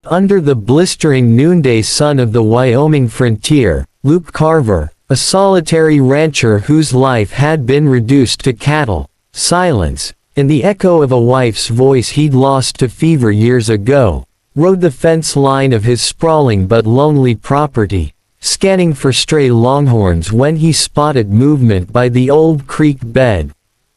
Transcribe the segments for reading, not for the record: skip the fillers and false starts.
Under the blistering noonday sun of the Wyoming frontier, Luke Carver, a solitary rancher whose life had been reduced to cattle, silence, and the echo of a wife's voice he'd lost to fever years ago, rode the fence line of his sprawling but lonely property, scanning for stray longhorns when he spotted movement by the old creek bed.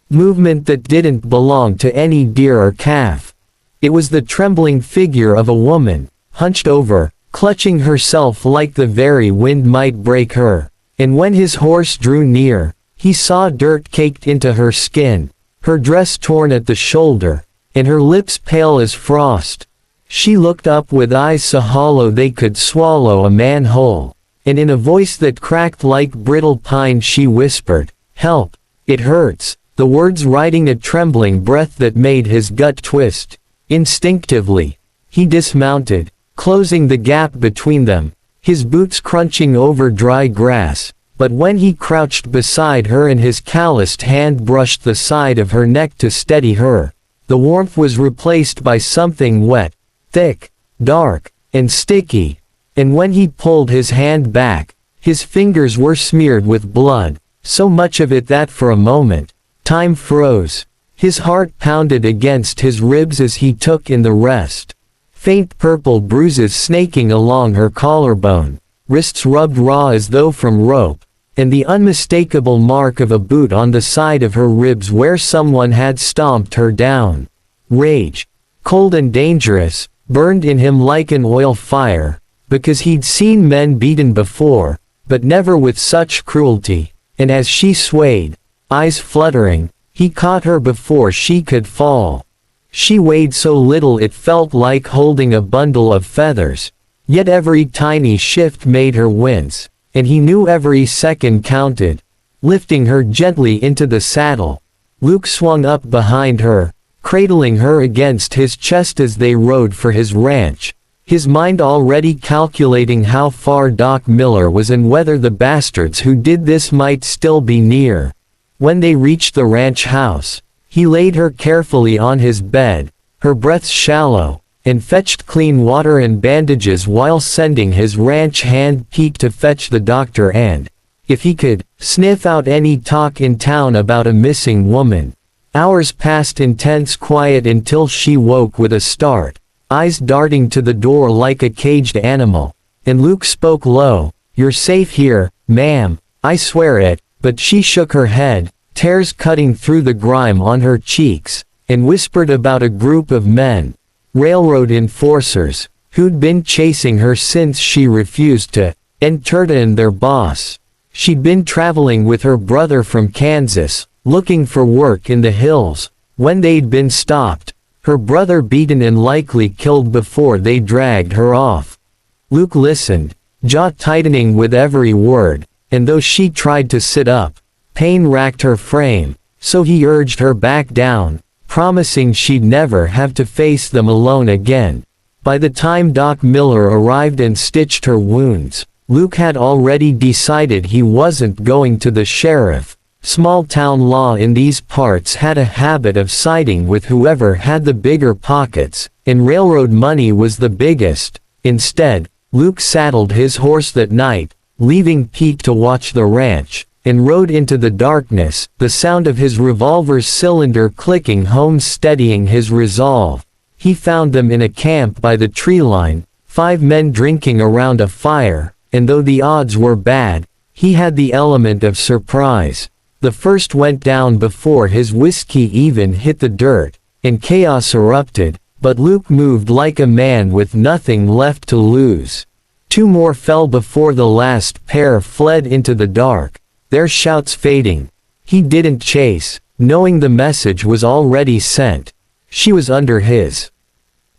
Movement that didn't belong to any deer or calf. It was the trembling figure of a woman, hunched over, clutching herself like the very wind might break her, and when his horse drew near, he saw dirt caked into her skin, her dress torn at the shoulder, and her lips pale as frost. She looked up with eyes so hollow they could swallow a man whole, and in a voice that cracked like brittle pine she whispered, "Help, it hurts," the words riding a trembling breath that made his gut twist. Instinctively, he dismounted, closing the gap between them, his boots crunching over dry grass, but when he crouched beside her and his calloused hand brushed the side of her neck to steady her, the warmth was replaced by something wet, thick, dark, and sticky, and when he pulled his hand back, his fingers were smeared with blood, so much of it that for a moment, time froze. His heart pounded against his ribs as he took in the rest. Faint purple bruises snaking along her collarbone, wrists rubbed raw as though from rope, and the unmistakable mark of a boot on the side of her ribs where someone had stomped her down. Rage, cold and dangerous, burned in him like an oil fire, because he'd seen men beaten before, but never with such cruelty, and as she swayed, eyes fluttering, he caught her before she could fall. She weighed so little it felt like holding a bundle of feathers, yet every tiny shift made her wince, and he knew every second counted. Lifting her gently into the saddle, Luke swung up behind her, cradling her against his chest as they rode for his ranch, his mind already calculating how far Doc Miller was and whether the bastards who did this might still be near. When they reached the ranch house, he laid her carefully on his bed, her breaths shallow, and fetched clean water and bandages while sending his ranch hand Pete to fetch the doctor and, if he could, sniff out any talk in town about a missing woman. Hours passed in tense quiet until she woke with a start, eyes darting to the door like a caged animal, and Luke spoke low, "You're safe here, ma'am, I swear it," but she shook her head, tears cutting through the grime on her cheeks, and whispered about a group of men, railroad enforcers, who'd been chasing her since she refused to entertain their boss. She'd been traveling with her brother from Kansas, looking for work in the hills, when they'd been stopped, her brother beaten and likely killed before they dragged her off. Luke listened, jaw tightening with every word, and though she tried to sit up, pain racked her frame, so he urged her back down, promising she'd never have to face them alone again. By the time Doc Miller arrived and stitched her wounds, Luke had already decided he wasn't going to the sheriff. Small-town law in these parts had a habit of siding with whoever had the bigger pockets, and railroad money was the biggest. Instead, Luke saddled his horse that night, leaving Pete to watch the ranch, and rode into the darkness, the sound of his revolver's cylinder clicking home steadying his resolve. He found them in a camp by the tree line, 5 men drinking around a fire, and though the odds were bad, he had the element of surprise. The first went down before his whiskey even hit the dirt, and chaos erupted, but Luke moved like a man with nothing left to lose. 2 more fell before the last pair fled into the dark, their shouts fading. He didn't chase, knowing the message was already sent. She was under his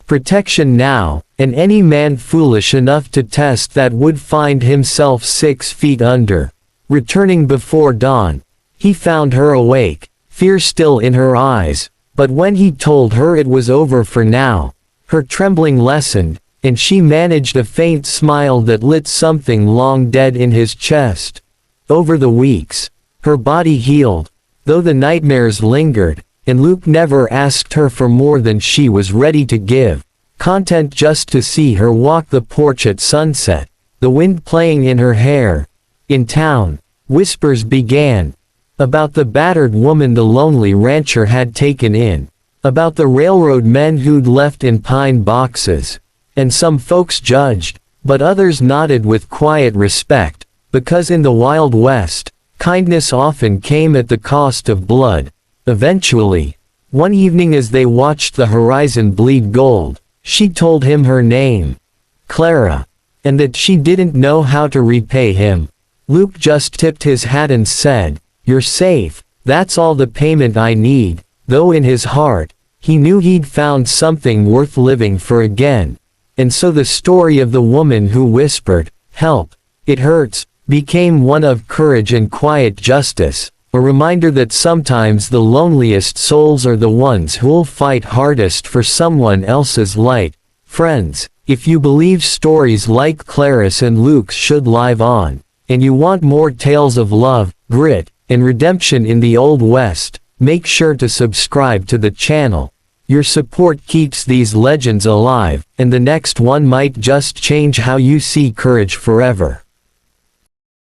protection now, and any man foolish enough to test that would find himself 6 feet under. Returning before dawn, he found her awake, fear still in her eyes, but when he told her it was over for now, her trembling lessened, and she managed a faint smile that lit something long dead in his chest. Over the weeks, her body healed, though the nightmares lingered, and Luke never asked her for more than she was ready to give. content just to see her walk the porch at sunset, the wind playing in her hair. In town, whispers began. About the battered woman the lonely rancher had taken in. About the railroad men who'd left in pine boxes. And some folks judged, but others nodded with quiet respect, because in the Wild West, kindness often came at the cost of blood. Eventually, one evening as they watched the horizon bleed gold, she told him her name, Clara, and that she didn't know how to repay him. Luke just tipped his hat and said, "You're safe, that's all the payment I need," though in his heart, he knew he'd found something worth living for again. And so the story of the woman who whispered, "Help, it hurts," became one of courage and quiet justice, a reminder that sometimes the loneliest souls are the ones who'll fight hardest for someone else's light. Friends, if you believe stories like Clarice and Luke's should live on, and you want more tales of love, grit, and redemption in the Old West, make sure to subscribe to the channel. Your support keeps these legends alive, and the next one might just change how you see courage forever.